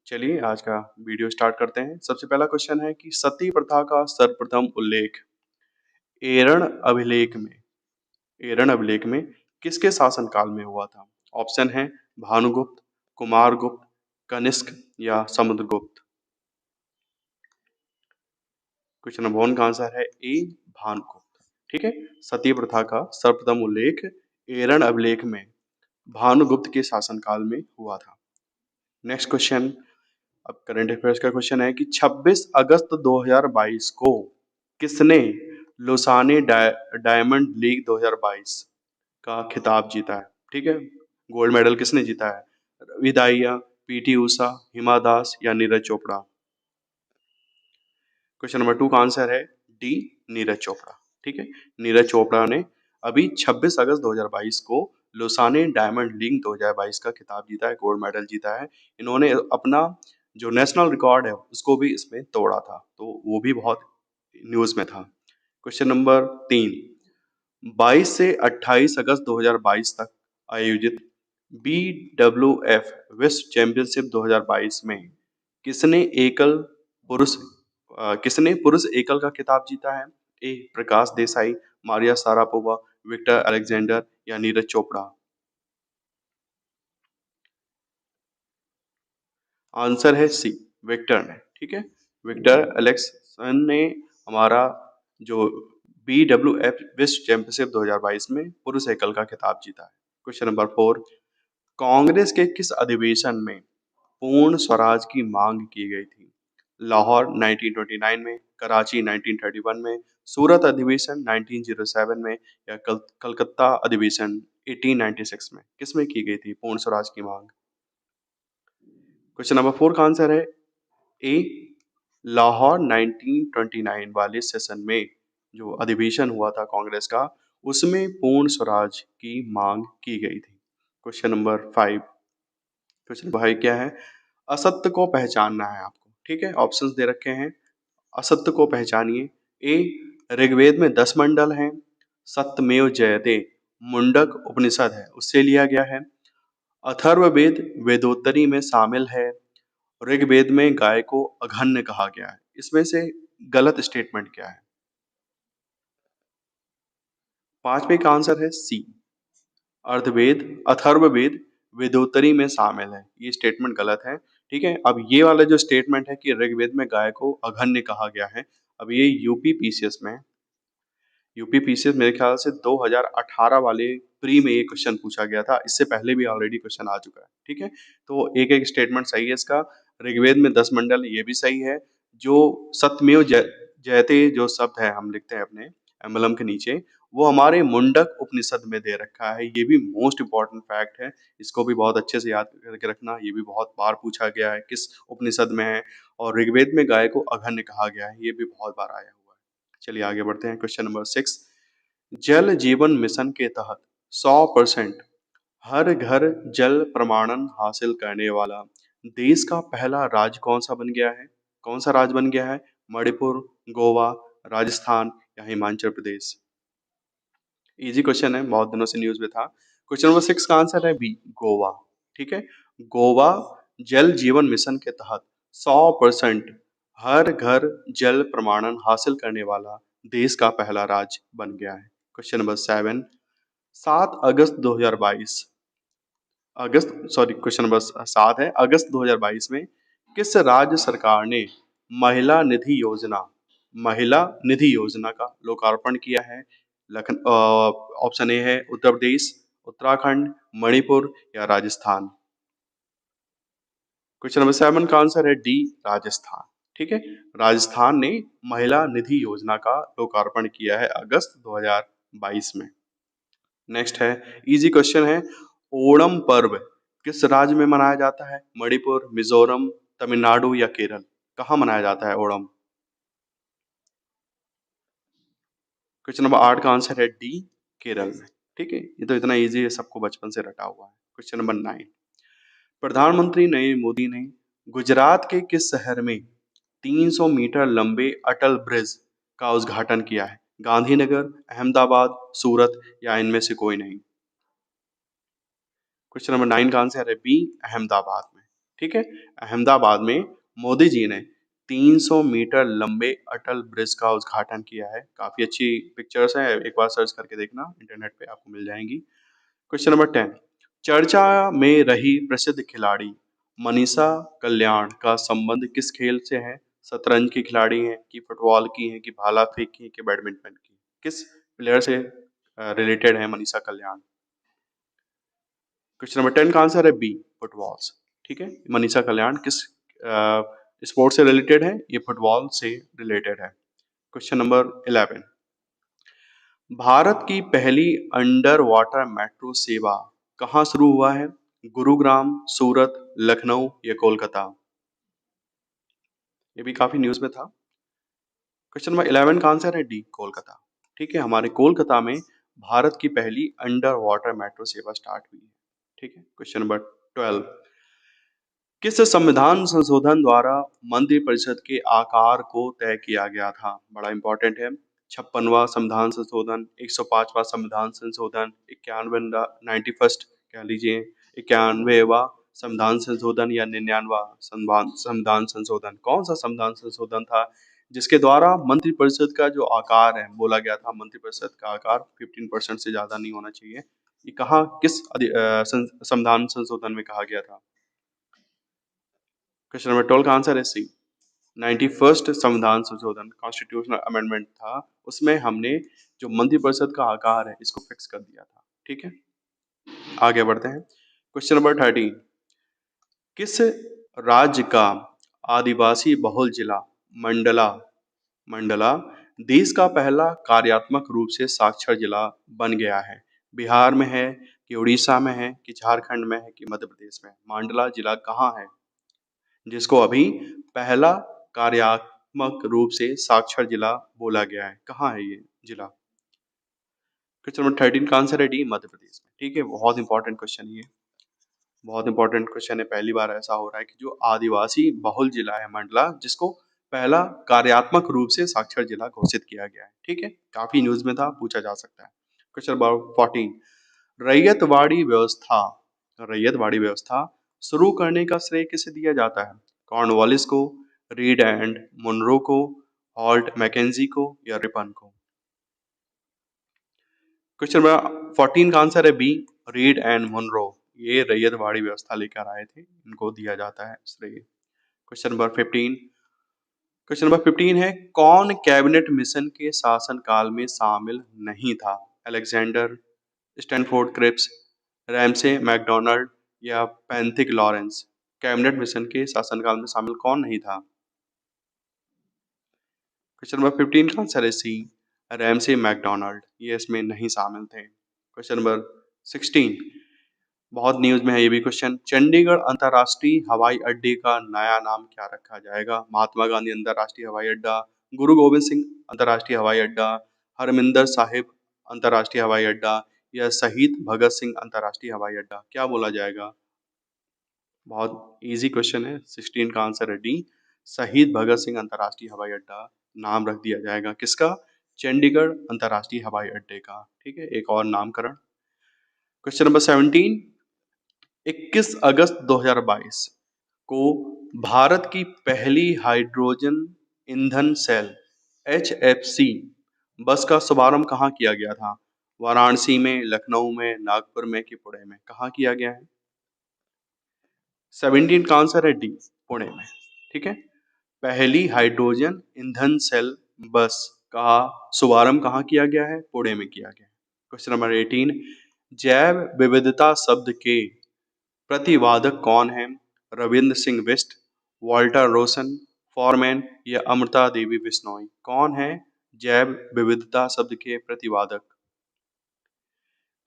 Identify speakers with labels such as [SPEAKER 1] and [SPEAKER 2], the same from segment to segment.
[SPEAKER 1] चलिए आज का वीडियो स्टार्ट करते हैं। सबसे पहला क्वेश्चन है कि सती प्रथा का सर्वप्रथम उल्लेख एरण अभिलेख में एरण अभिलेख में किसके शासनकाल में हुआ था? ऑप्शन है भानुगुप्त, कुमारगुप्त, कनिष्क या समुद्रगुप्त। क्वेश्चन नंबर 1 का आंसर है ए भानुगुप्त। ठीक है, सती प्रथा का सर्वप्रथम उल्लेख एरण अभिलेख में भानुगुप्त के शासनकाल में हुआ था। नेक्स्ट क्वेश्चन, अब करंट अफेयर्स का क्वेश्चन है कि 26 अगस्त 2022 को किसने लोसाने डायमंड लीग 2022 का खिताब जीता है? ठीक है, गोल्ड मेडल किसने जीता है? रवि दाहिया, पीटी उषा, हिमा दास या नीरज चोपड़ा। क्वेश्चन नंबर 2 का आंसर है डी नीरज चोपड़ा। ठीक है, नीरज चोपड़ा ने अभी 26 अगस्त 2022 को लोसाने डायमंड लीग 2022 का खिताब जीता है, गोल्ड मेडल जीता है। इन्होंने अपना जो नेशनल रिकॉर्ड है उसको भी इसमें तोड़ा था, तो वो भी बहुत न्यूज में था। क्वेश्चन नंबर 3, 22 से 28 अगस्त 2022 तक आयोजित BWF विश्व चैंपियनशिप 2022 में किसने किसने पुरुष एकल का खिताब जीता है? A Prakash Desai, Maria Sharapova, Victor Alexander या नीरज चोपड़ा। आंसर है सी विक्टर ने। ठीक है, विक्टर अलेक्सन ने हमारा जो BWF विश्व चैंपियनशिप 2022 में पुरुष एकल का खिताब जीता है। क्वेश्चन नंबर 4, कांग्रेस के किस अधिवेशन में पूर्ण स्वराज की मांग की गई थी? लाहौर 1929 में, कराची 1931 में, सूरत अधिवेशन 1907 में या कलकत्ता अधिवेशन 1896 में किसमें की गई थी पूर्ण स्वराज की मांग? क्वेश्चन नंबर 4 का आंसर है ए लाहौर 1929 वाले सेशन में जो अधिवेशन हुआ था कांग्रेस का, उसमें पूर्ण स्वराज की मांग की गई थी। क्वेश्चन नंबर 5, क्वेश्चन भाई क्या है? असत्य को पहचानना है आपको। ठीक है, ऑप्शंस दे रखे हैं, असत्य को पहचानिए। ए ऋग्वेद में 10 मंडल हैं, सत्यमेव जयते मुंडक उपनिषद है उससे लिया गया है, अथर्ववेद वेदोत्तरी में शामिल है, ऋग्वेद में गाय को अघन्य कहा गया है। इसमें से गलत स्टेटमेंट क्या है? 5वें का आंसर है सी अर्थवेद अथर्ववेद वेदोत्तरी में शामिल है, ये स्टेटमेंट गलत है। ठीक है, अब ये वाला जो स्टेटमेंट है कि ऋग्वेद में गाय को अघन्य कहा गया है, अब ये यूपी पीसीएस मेरे ख्याल से 2018 वाले प्री में ये क्वेश्चन पूछा गया था, इससे पहले भी ऑलरेडी क्वेश्चन आ चुका है। ठीक है, तो एक एक स्टेटमेंट सही है इसका। ऋग्वेद में 10 मंडल ये भी सही है। जो सत्यमेव जयते जो शब्द है हम लिखते हैं अपने एम्बलम के नीचे, वो हमारे मुंडक उपनिषद में दे रखा है। ये भी मोस्ट इंपॉर्टेंट फैक्ट है, इसको भी बहुत अच्छे से याद करके रखना। ये भी बहुत बार पूछा गया है किस उपनिषद में है, और ऋग्वेद में गाय को अघन्य कहा गया है, ये भी बहुत बार आया हुआ है। चलिए आगे बढ़ते हैं। क्वेश्चन नंबर 6, जल जीवन मिशन के तहत 100% हर घर जल प्रमाणन हासिल करने वाला देश का पहला राज्य कौन सा बन गया है? कौन सा राज्य बन गया है? मणिपुर, गोवा, राजस्थान या हिमाचल प्रदेश। इजी क्वेश्चन है, बहुत दिनों से न्यूज में था। क्वेश्चन नंबर 6 का आंसर है बी गोवा। ठीक है, गोवा जल जीवन मिशन के तहत 100% हर घर जल प्रमाणन हासिल करने वाला देश का पहला राज्य बन गया है। क्वेश्चन नंबर 7, 7 अगस्त 2022 क्वेश्चन नंबर 7 है, अगस्त 2022 में किस राज्य सरकार ने महिला निधि योजना का लोकार्पण किया है? ऑप्शन ए है उत्तर प्रदेश, उत्तराखंड, मणिपुर या राजस्थान। क्वेश्चन नंबर 7 का आंसर है डी राजस्थान। ठीक है, राजस्थान ने महिला निधि योजना का लोकार्पण किया है अगस्त 2022 में। नेक्स्ट है, इजी क्वेश्चन है, ओणम पर्व किस राज्य में मनाया जाता है? मणिपुर, मिजोरम, तमिलनाडु या केरल। कहाँ मनाया जाता है ओणम? क्वेश्चन नंबर 8 का आंसर है डी केरल में। ठीक है, ये तो इतना इजी है, सबको बचपन से रटा हुआ है। क्वेश्चन नंबर 9, प्रधानमंत्री नरेंद्र मोदी ने गुजरात के किस शहर में 300 मीटर लंबे अटल ब्रिज का उद्घाटन किया है? गांधीनगर, अहमदाबाद, सूरत या इनमें से कोई नहीं। क्वेश्चन नंबर 9 का आंसर है बी अहमदाबाद में। ठीक है। अहमदाबाद में मोदी जी ने 300 मीटर लंबे अटल ब्रिज का उद्घाटन किया है। काफी अच्छी पिक्चर्स हैं, एक बार सर्च करके देखना, इंटरनेट पे आपको मिल जाएंगी। क्वेश्चन नंबर 10, चर्चा में रही प्रसिद्ध खिलाड़ी मनीषा कल्याण का संबंध किस खेल से है? शतरंज की खिलाड़ी हैं कि फुटबॉल की हैं कि भाला फेंक की हैं कि बैडमिंटन की? किस प्लेयर से रिलेटेड है मनीषा कल्याण? क्वेश्चन नंबर 10 का आंसर है बी, फुटबॉल। ठीक है, मनीषा कल्याण किस स्पोर्ट से रिलेटेड है? ये फुटबॉल से रिलेटेड है। क्वेश्चन नंबर 11, भारत की पहली अंडर वाटर मेट्रो सेवा कहाँ शुरू हुआ है? गुरुग्राम, सूरत, लखनऊ या कोलकाता? ये भी काफी न्यूज में था। क्वेश्चन नंबर 11 का आंसर है डी, कोलकाता। ठीक है, हमारे कोलकाता में भारत की पहली अंडर वाटर मेट्रो सेवा स्टार्ट हुई है। ठीक है। क्वेश्चन नंबर 12, किस संविधान संशोधन द्वारा मंत्रिपरिषद के आकार को तय किया गया था? बड़ा इंपॉर्टेंट है। 56वां संविधान संशोधन, 105वां संविधान संशोधन, 91 91st कह लीजिए, 91वां संविधान संशोधन या 99वां संविधान संशोधन? कौन सा संविधान संशोधन था जिसके द्वारा मंत्रिपरिषद का जो आकार है, बोला गया था मंत्रिपरिषद का आकार 15% से ज्यादा नहीं होना चाहिए? ये कहाँ, किस संविधान संशोधन में कहा गया था? क्वेश्चन नंबर 12 का आंसर है सी, 91st संविधान संशोधन, कॉन्स्टिट्यूशनल अमेंडमेंट था। उसमें हमने जो मंत्रिपरिषद का आकार है इसको फिक्स कर दिया था। ठीक है, आगे बढ़ते हैं। क्वेश्चन नंबर 13, किस राज्य का आदिवासी बहुल जिला मंडला मंडला देश का पहला कार्यात्मक रूप से साक्षर जिला बन गया है? बिहार में है कि उड़ीसा में है कि झारखंड में है कि मध्य प्रदेश में है? मंडला जिला कहाँ है जिसको अभी पहला कार्यात्मक रूप से साक्षर जिला बोला गया है? कहाँ है ये जिला? क्वेश्चन नंबर 13 का आंसर है डी, मध्य प्रदेश में। ठीक है, बहुत इंपॉर्टेंट क्वेश्चन ये, बहुत इंपॉर्टेंट क्वेश्चन है। पहली बार ऐसा हो रहा है कि जो आदिवासी बहुल जिला है मंडला, जिसको पहला कार्यात्मक रूप से साक्षर जिला घोषित किया गया है। ठीक है, काफी न्यूज में था, पूछा जा सकता है। क्वेश्चन नंबर 14, रैयतवाड़ी व्यवस्था रैयतवाड़ी व्यवस्था शुरू करने का श्रेय किसे दिया जाता है? कॉर्नवालिस को, रीड एंड मुनरो को, हॉल्ट मैकेंजी को या रिपन को? क्वेश्चन नंबर 14 का आंसर है बी, रीड एंड मुनरो। ये रैयतवाड़ी व्यवस्था लेकर आए थे, इनको दिया जाता है श्रेय। क्वेश्चन नंबर 15, क्वेश्चन नंबर 15 है, कौन कैबिनेट मिशन के शासन काल में शामिल नहीं था? Alexander Stafford Cripps, Ramsay MacDonald या पैंथिक लॉरेंस? कैबिनेट मिशन के शासनकाल में शामिल कौन नहीं था? क्वेश्चन नंबर 15 का आंसर है सी, रैमसे मैकडोनाल्ड, ये इसमें नहीं शामिल थे। क्वेश्चन नंबर 16, बहुत न्यूज में है ये भी क्वेश्चन, चंडीगढ़ अंतर्राष्ट्रीय हवाई अड्डे का नया नाम क्या रखा जाएगा? महात्मा गांधी अंतर्राष्ट्रीय हवाई अड्डा, गुरु गोविंद सिंह अंतर्राष्ट्रीय हवाई अड्डा, हरमिंदर साहिब अंतर्राष्ट्रीय हवाई अड्डा या शहीद भगत सिंह अंतर्राष्ट्रीय हवाई अड्डा? क्या बोला जाएगा? बहुत इजी क्वेश्चन है, 16 का आंसर है डी, शहीद भगत सिंह अंतर्राष्ट्रीय हवाई अड्डा नाम रख दिया जाएगा। किसका? चंडीगढ़ अंतर्राष्ट्रीय हवाई अड्डे का। ठीक है, एक और नामकरण। क्वेश्चन नंबर 17, 21 अगस्त 2022 को भारत की पहली हाइड्रोजन ईंधन सेल HFC बस का शुभारंभ कहाँ किया गया था? वाराणसी में, लखनऊ में, नागपुर में कि पुणे में? कहाँ किया गया है? 17 का आंसर है डी, पुणे में। ठीक है, पहली हाइड्रोजन ईंधन सेल बस का शुभारंभ कहाँ किया गया है? पुणे में किया गया है। क्वेश्चन नंबर 18, जैव विविधता शब्द के प्रतिवादक कौन है? रविंद्र सिंह बिष्ट, वॉल्टर रोसन, फॉरमैन या अमृता देवी बिश्नोई? कौन है जैव विविधता शब्द के प्रतिवादक?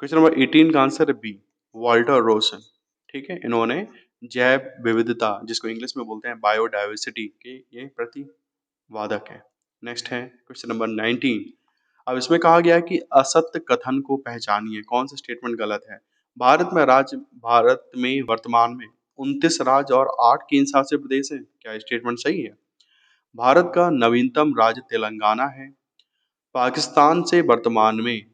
[SPEAKER 1] क्वेश्चन नंबर 18 का आंसर है बी, वॉल्टर रोसन। ठीक है, इन्होंने जैव विविधता, जिसको इंग्लिश में बोलते हैं बायोडाइवर्सिटी, के ये प्रतिवादक है। नेक्स्ट है क्वेश्चन नंबर 19, अब इसमें कहा गया है कि असत्य कथन को पहचानिए। कौन सा स्टेटमेंट गलत है? भारत में वर्तमान में 29 राज्य और 8 केंद्र शासित प्रदेश हैं। क्या स्टेटमेंट सही है? भारत का नवीनतम राज्य तेलंगाना है। पाकिस्तान से वर्तमान में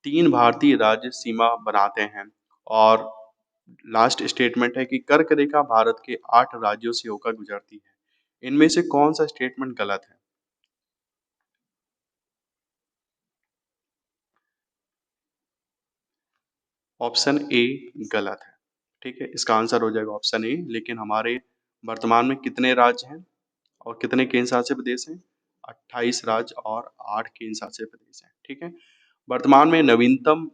[SPEAKER 1] 3 भारतीय राज्य सीमा बनाते हैं और लास्ट स्टेटमेंट है कि कर्क रेखा भारत के 8 राज्यों से होकर गुजरती है। इनमें से कौन सा स्टेटमेंट गलत है? ऑप्शन ए गलत है। ठीक है, इसका आंसर हो जाएगा ऑप्शन ए। लेकिन हमारे वर्तमान में कितने राज्य हैं और कितने केंद्र शासित प्रदेश हैं? 28 राज्य और 8 केंद्र शासित प्रदेश हैं। ठीक है, वर्तमान में नवीनतम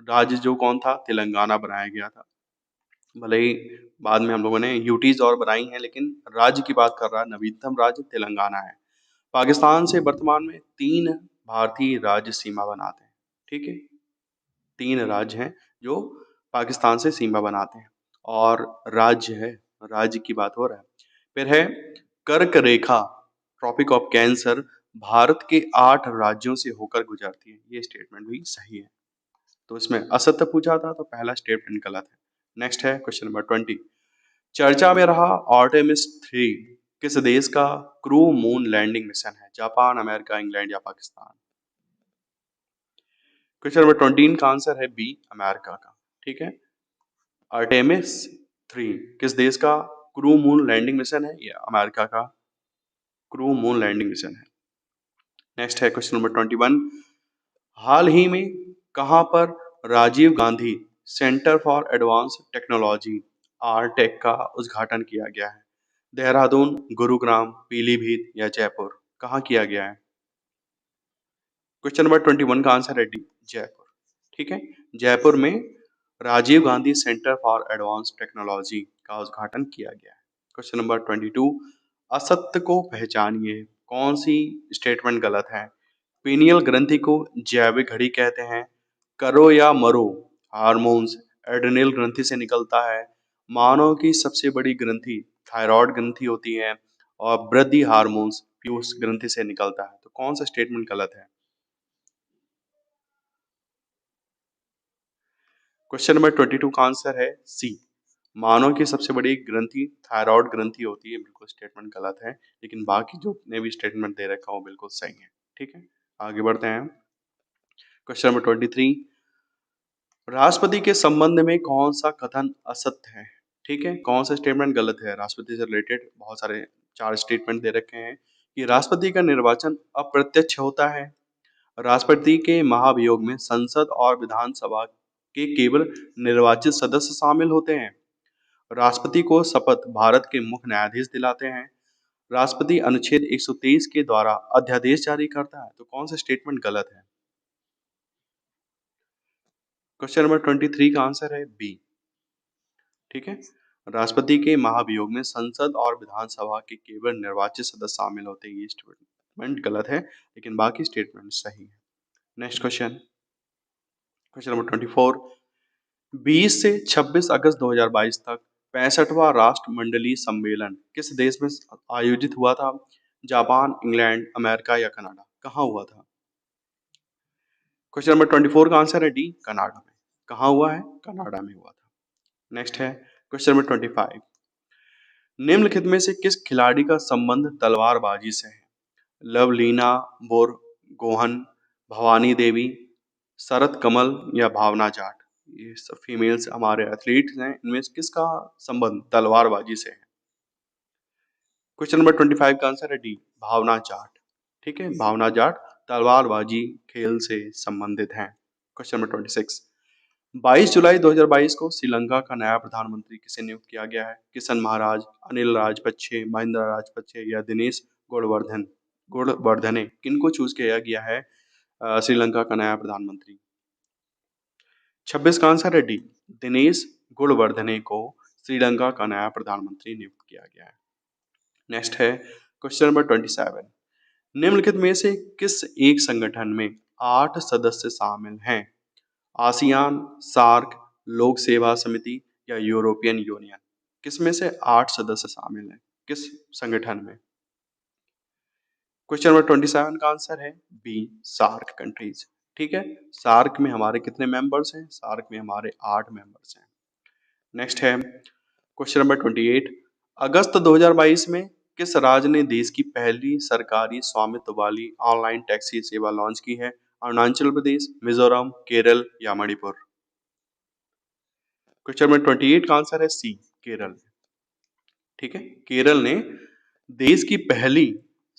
[SPEAKER 1] राज्य जो कौन था? तेलंगाना बनाया गया था। भले ही बाद में हम लोगों ने यूटीज और बनाई हैं, लेकिन राज्य की बात कर रहा है, नवीनतम राज्य तेलंगाना है। पाकिस्तान से वर्तमान में 3 भारतीय राज्य सीमा बनाते हैं। ठीक है, 3 राज्य हैं जो पाकिस्तान से सीमा बनाते हैं और राज्य है, राज्य की बात हो रहा है। फिर है कर्क रेखा, ट्रॉपिक ऑफ कैंसर भारत के 8 राज्यों से होकर गुजरती है। ये स्टेटमेंट भी सही है। तो इसमें असत्य पूछा था तो पहला स्टेटमेंट गलत है। नेक्स्ट है क्वेश्चन नंबर 20। चर्चा में रहा आर्टेमिस 3 किस देश का क्रू मून लैंडिंग मिशन है? जापान, अमेरिका, इंग्लैंड या पाकिस्तान? क्वेश्चन नंबर 20 का आंसर है बी, अमेरिका का। ठीक है, आर्टेमिस 3 किस देश का क्रू मून लैंडिंग मिशन है? ये अमेरिका का क्रू मून लैंडिंग मिशन है। नेक्स्ट है क्वेश्चन नंबर 21। हाल ही में कहां पर Rajiv Gandhi centre for advance technology आरटेक का उद्घाटन किया गया है? देहरादून, गुरुग्राम, पीलीभीत या जयपुर? कहाँ किया गया है? क्वेश्चन नंबर 21 का आंसर है डी, जयपुर। ठीक है, जयपुर में Rajiv Gandhi centre for advance technology का उद्घाटन किया गया है। Question number 22। असत्य को पहचानिए, कौन सी स्टेटमेंट गलत है? पीनियल ग्रंथि को जैविक घड़ी कहते हैं। करो या मरो हार्मोन्स एड्रिनल ग्रंथि से निकलता है। मानव की सबसे बड़ी ग्रंथि थायराइड ग्रंथि होती है और वृद्धि हार्मोन्स पीयूष ग्रंथि से निकलता है। तो कौन सा स्टेटमेंट गलत है? क्वेश्चन नंबर 22 का आंसर है सी, मानव की सबसे बड़ी ग्रंथि थायराइड ग्रंथि होती है। बिल्कुल स्टेटमेंट गलत है, लेकिन बाकी जो ने भी स्टेटमेंट दे रखा है वो बिल्कुल सही है। ठीक है, आगे बढ़ते हैं। Question number 23। राष्ट्रपति के संबंध में कौन सा कथन असत्य है? ठीक है, कौन सा स्टेटमेंट गलत है? राष्ट्रपति से रिलेटेड बहुत सारे 4 स्टेटमेंट दे रखे हैं कि राष्ट्रपति का निर्वाचन अप्रत्यक्ष होता है। राष्ट्रपति के महाभियोग में संसद और विधानसभा के केवल निर्वाचित सदस्य शामिल होते हैं। राष्ट्रपति को शपथ भारत के मुख्य न्यायाधीश दिलाते हैं। राष्ट्रपति अनुच्छेद 123 के द्वारा अध्यादेश जारी करता है। तो कौन सा स्टेटमेंट गलत है? क्वेश्चन नंबर 23 का आंसर है बी। ठीक है, राष्ट्रपति के महाभियोग में संसद और विधानसभा के केवल निर्वाचित सदस्य शामिल होते हैं। ये स्टेटमेंट गलत है, लेकिन बाकी स्टेटमेंट सही है। Next question, question number 24। 20 से 26 अगस्त 2022 तक 65वां राष्ट्रमंडलीय सम्मेलन किस देश में आयोजित हुआ था? जापान, इंग्लैंड, अमेरिका या कनाडा? कहाँ हुआ था? क्वेश्चन नंबर 24 का आंसर है डी, कनाडा में। कहाँ हुआ है? कनाडा में हुआ था। नेक्स्ट है क्वेश्चन नंबर 25। निम्नलिखित में से किस खिलाड़ी का संबंध तलवारबाजी से है? लवलीना बोरगोहन, भवानी देवी, शरत कमल या भावना जाट? ये सब फीमेल्स हमारे एथलीट्स हैं, इनमें से किसका संबंध तलवारबाजी से है? क्वेश्चन नंबर 25 का आंसर है डी, भावना जाट। ठीक है, भावना जाट तलवारबाजी खेल से संबंधित हैं। Question number 26। 22 जुलाई 2022 को श्रीलंका का नया प्रधानमंत्री किसे नियुक्त किया गया है? किशन महाराज, अनिल राजपक्षे, महिंदा राजपक्षे या दिनेश गुणवर्धने? किनको चूज किया गया है श्रीलंका का नया प्रधानमंत्री? 26 का आंसर है डी, दिनेश गुणवर्धने को श्रीलंका का नया प्रधानमंत्री नियुक्त किया गया है। नेक्स्ट है क्वेश्चन नंबर 27। निम्नलिखित में से किस एक संगठन में 8 सदस्य शामिल हैं? आसियान, सार्क, लोक सेवा समिति या यूरोपियन यूनियन? किसमें से 8 सदस्य शामिल हैं? किस संगठन में? क्वेश्चन नंबर 27 का आंसर है बी, सार्क कंट्रीज। ठीक है, सार्क में हमारे कितने मेंबर्स हैं? सार्क में हमारे 8 मेंबर्स हैं। नेक्स्ट है क्वेश्चन नंबर 28। अगस्त 2022 में किस राज्य ने देश की पहली सरकारी स्वामित्व वाली ऑनलाइन टैक्सी सेवा लॉन्च की है? अरुणाचल प्रदेश, मिजोरम, केरल या मणिपुर? क्वेश्चन नंबर 28 का आंसर है सी, केरल। ठीक है, केरल ने देश की पहली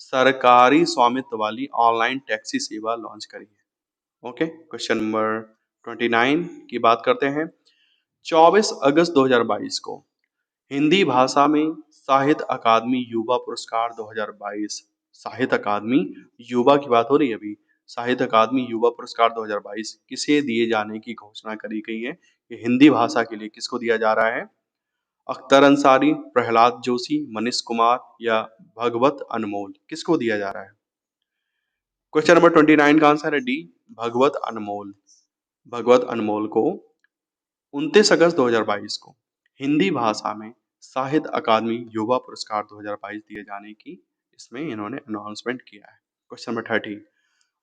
[SPEAKER 1] सरकारी स्वामित्व वाली ऑनलाइन टैक्सी सेवा लॉन्च करी है। ओके, क्वेश्चन नंबर 29 की बात करते हैं। 24 अगस्त 2022 को हिंदी भाषा में साहित्य अकादमी युवा पुरस्कार 2022, साहित्य अकादमी युवा की बात हो रही है अभी, साहित्य अकादमी युवा पुरस्कार 2022 किसे दिए जाने की घोषणा करी गई है। ये हिंदी भाषा के लिए किसको दिया जा रहा है? अख्तर अंसारी, प्रहलाद जोशी, मनीष कुमार या भगवत अनमोल, किसको दिया जा रहा है? क्वेश्चन नंबर 29 का आंसर है डी, भगवत अनमोल। भगवत अनमोल को 29 अगस्त 2022 को हिंदी भाषा में साहित्य अकादमी युवा पुरस्कार 2022 दिए जाने की इसमें इन्होंने अनाउंसमेंट किया है। क्वेश्चन नंबर 30,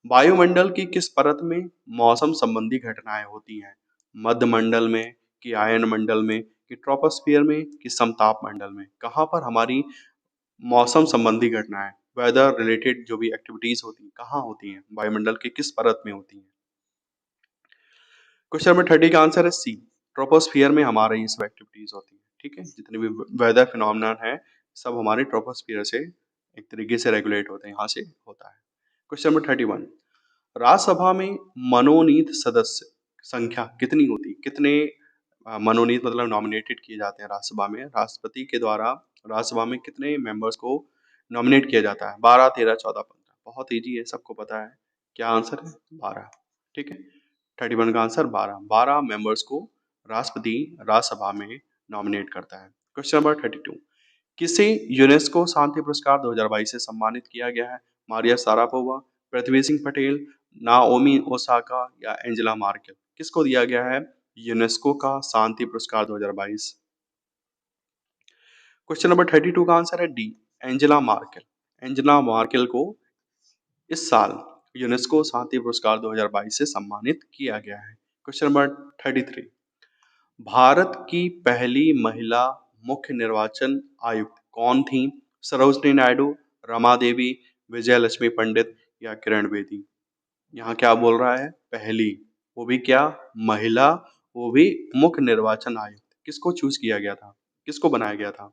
[SPEAKER 1] वायुमंडल की किस परत में मौसम संबंधी घटनाएं होती हैं? मध्य मंडल में, कि आयन मंडल में, कि ट्रोपोस्फियर में, कि समताप मंडल में? कहाँ पर हमारी मौसम संबंधी घटनाएं, वेदर रिलेटेड जो भी एक्टिविटीज होती हैं, कहाँ होती हैं? वायुमंडल की किस परत में होती हैं? क्वेश्चन नंबर 30 का आंसर है सी, ट्रोपोस्फियर में हमारे ये सब एक्टिविटीज होती हैं। ठीक है, जितने भी वेदर फिनोमिना है सब हमारे ट्रोपोस्फियर से एक तरीके से रेगुलेट होते हैं, यहाँ से होता है। क्वेश्चन नंबर 31, राज्यसभा में मनोनीत सदस्य संख्या कितनी होती है? कितने मनोनीत मतलब नॉमिनेटेड किए जाते हैं राज्यसभा में? राष्ट्रपति के द्वारा राज्यसभा में कितने मेंबर्स को नॉमिनेट किया जाता है? 12, 13, 14, 15? बहुत इजी है, सबको पता है। क्या आंसर है? 12। ठीक है, 31 का आंसर 12। 12 मेंबर्स को राष्ट्रपति राज्यसभा में नॉमिनेट करता है। क्वेश्चन नंबर 32, किसे यूनेस्को शांति पुरस्कार 2022 से सम्मानित किया गया है? Maria Sharapova, Prithvi Singh Patel, Naomi Osaka या एंजेला मार्केल? किसको दिया गया है यूनेस्को का शांति पुरस्कार 2022? क्वेश्चन नंबर 32 का आंसर है D, Angela Merkel. Angela Merkel को इस साल यूनेस्को शांति पुरस्कार 2022 से सम्मानित किया गया है। क्वेश्चन नंबर 33, भारत की पहली महिला मुख्य निर्वाचन आयुक्त कौन थी? सरोजनी नायडू, रमा देवी, विजय लक्ष्मी पंडित या किरण बेदी? यहाँ क्या बोल रहा है? पहली, वो भी क्या? महिला, वो भी मुख्य निर्वाचन आयुक्त। किसको चूज किया गया था? किसको बनाया गया था?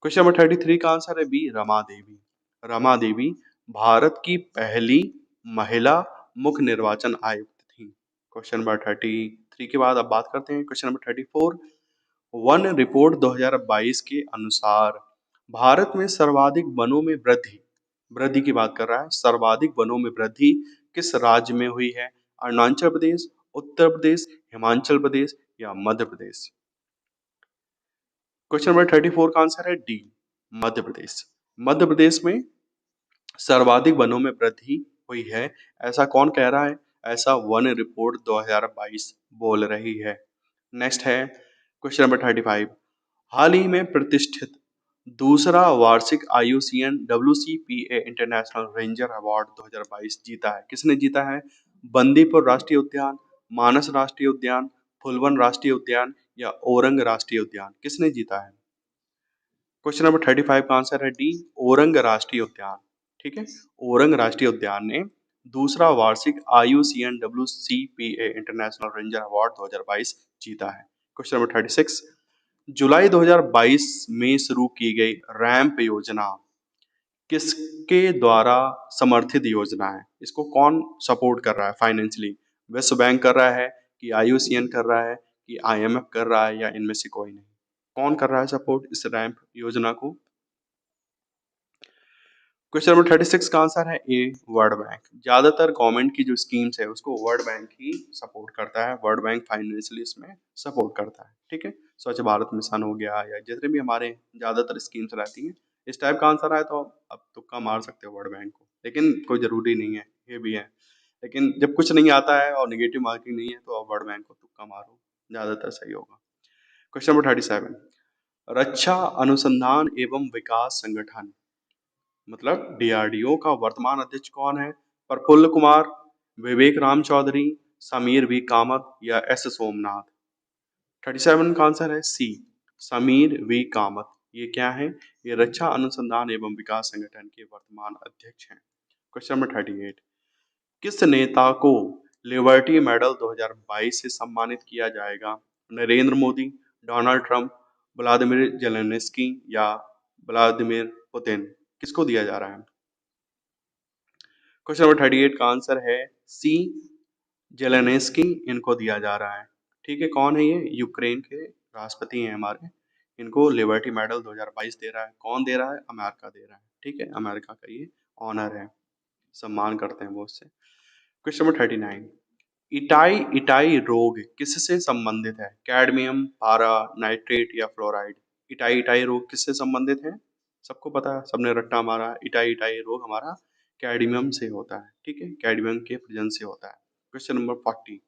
[SPEAKER 1] क्वेश्चन नंबर 33 का आंसर है बी, रमा देवी। रमा देवी भारत की पहली महिला मुख्य निर्वाचन आयुक्त थी। क्वेश्चन नंबर 33 के बाद अब बात करते हैं क्वेश्चन नंबर 34, वन रिपोर्ट 2022 के अनुसार भारत में सर्वाधिक वनों में वृद्धि, वृद्धि की बात कर रहा है, सर्वाधिक वनों में वृद्धि किस राज्य में हुई है? अरुणाचल प्रदेश, उत्तर प्रदेश, हिमाचल प्रदेश या मध्य प्रदेश? क्वेश्चन नंबर 34 का आंसर है डी, मध्य प्रदेश। मध्य प्रदेश में सर्वाधिक वनों में वृद्धि हुई है, ऐसा कौन कह रहा है? ऐसा वन रिपोर्ट 2022 बोल रही है। नेक्स्ट है क्वेश्चन नंबर 35, हाल ही में प्रतिष्ठित दूसरा वार्षिक IUCN WCPA international ranger award 2022 जीता है, किसने जीता है? बंदीपुर राष्ट्रीय उद्यान, मानस राष्ट्रीय उद्यान, फुलवन राष्ट्रीय उद्यान या ओरंग राष्ट्रीय उद्यान? किसने जीता है? क्वेश्चन नंबर 35 का आंसर है डी, ओरंग राष्ट्रीय उद्यान। ठीक है, ओरंग राष्ट्रीय उद्यान ने दूसरा वार्षिक IUCN WCPA international ranger award 2022 जीता है। क्वेश्चन नंबर 36, जुलाई 2022 में शुरू की गई रैंप योजना किसके द्वारा समर्थित योजना है? इसको कौन सपोर्ट कर रहा है फाइनेंशियली? विश्व बैंक कर रहा है, कि IUCN कर रहा है, कि IMF कर रहा है या इनमें से कोई नहीं? कौन कर रहा है सपोर्ट इस रैंप योजना को? क्वेश्चन नंबर 36 का आंसर है ए, वर्ल्ड बैंक। ज्यादातर गवर्नमेंट की जो स्कीम्स है उसको वर्ल्ड बैंक ही सपोर्ट करता है, वर्ल्ड बैंक फाइनेंशियली इसमें सपोर्ट करता है। ठीक है, स्वच्छ भारत मिशन हो गया या जितने भी हमारे ज्यादातर स्कीम्स रहती हैं, इस टाइप का आंसर आए तो अब तुक्का मार सकते हो वर्ल्ड बैंक को, लेकिन कोई जरूरी नहीं है, ये भी है। लेकिन जब कुछ नहीं आता है और निगेटिव मार्किंग नहीं है तो आप वर्ल्ड बैंक को तुक्का मारो, ज्यादातर सही होगा। क्वेश्चन नंबर 37, रक्षा अनुसंधान एवं विकास संगठन मतलब DRDO का वर्तमान अध्यक्ष कौन है? प्रफुल्ल कुमार, विवेक राम चौधरी, समीर वी कामत या S सोमनाथ? 37 का आंसर है सी, समीर वी कामत। ये क्या है? ये रक्षा अनुसंधान एवं विकास संगठन के वर्तमान अध्यक्ष हैं। क्वेश्चन नंबर 38, किस नेता को लिबर्टी मेडल 2022 से सम्मानित किया जाएगा? Narendra Modi, Donald Trump, Vladimir Zelensky या व्लादिमीर पुतिन? किसको दिया जा रहा है? क्वेश्चन नंबर 38 का आंसर है सी, जेलेंस्की इनको दिया जा रहा है। ठीक है, कौन है ये? यूक्रेन के राष्ट्रपति हैं हमारे। इनको लिबर्टी मेडल 2022 दे रहा है। कौन दे रहा है? अमेरिका दे रहा है। ठीक है, अमेरिका का ये ऑनर है, सम्मान करते हैं वो उससे। क्वेश्चन नंबर 39, इटाई इटाई रोग किससे संबंधित है? कैडमियम, पारा, नाइट्रेट या फ्लोराइड? इटाई इटाई रोग किससे संबंधित है? सबको पता है, सबने रट्टा मारा। इटाई इटाई रोग हमारा कैडमियम से होता है। ठीक है, कैडमियम के प्रेजेंस से होता है। क्वेश्चन नंबर 40,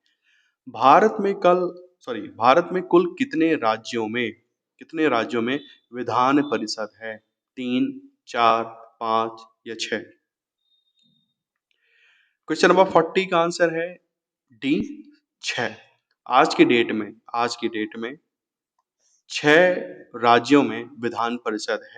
[SPEAKER 1] भारत में कुल कितने राज्यों में विधान परिषद है? 3, 4, 5 या 6? क्वेश्चन नंबर 40 का आंसर है डी, 6। आज की डेट में 6 राज्यों में विधान परिषद है।